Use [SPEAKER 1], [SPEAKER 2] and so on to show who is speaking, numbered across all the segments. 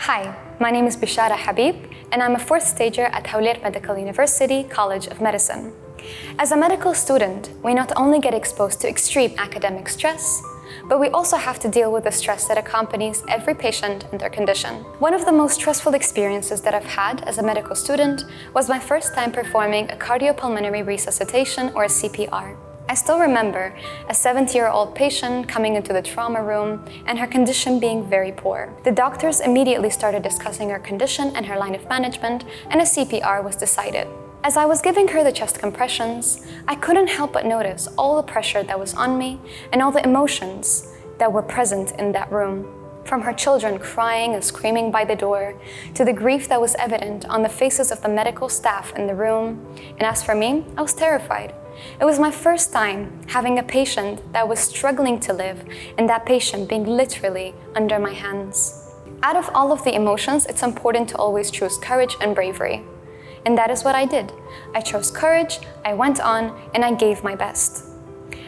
[SPEAKER 1] Hi, my name is Bishara Habib, and I'm a fourth stager at Hawler Medical University College of Medicine. As a medical student, we not only get exposed to extreme academic stress, but we also have to deal with the stress that accompanies every patient and their condition. One of the most stressful experiences that I've had as a medical student was my first time performing a cardiopulmonary resuscitation, or a CPR. I still remember a 70-year-old patient coming into the trauma room and her condition being very poor. The doctors immediately started discussing her condition and her line of management, and a CPR was decided. As I was giving her the chest compressions, I couldn't help but notice all the pressure that was on me and all the emotions that were present in that room. From her children crying and screaming by the door, to the grief that was evident on the faces of the medical staff in the room. And as for me, I was terrified. It was my first time having a patient that was struggling to live, and that patient being literally under my hands. Out of all of the emotions, it's important to always choose courage and bravery. And that is what I did. I chose courage, I went on, and I gave my best.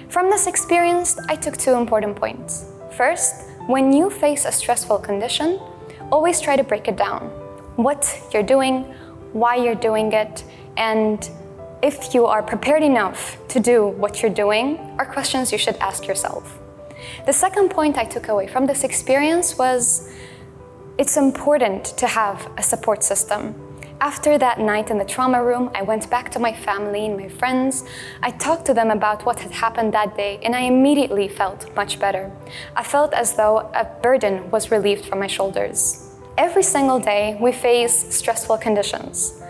[SPEAKER 1] From this experience, I took two important points. First, when you face a stressful condition, always try to break it down. What you're doing, why you're doing it, and if you are prepared enough to do what you're doing, are questions you should ask yourself. The second point I took away from this experience was it's important to have a support system. After that night in the trauma room, I went back to my family and my friends. I talked to them about what had happened that day, and I immediately felt much better. I felt as though a burden was relieved from my shoulders. Every single day, we face stressful conditions.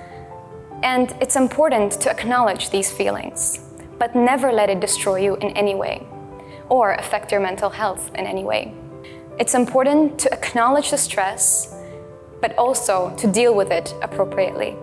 [SPEAKER 1] And it's important to acknowledge these feelings, but never let it destroy you in any way, or affect your mental health in any way. It's important to acknowledge the stress, but also to deal with it appropriately.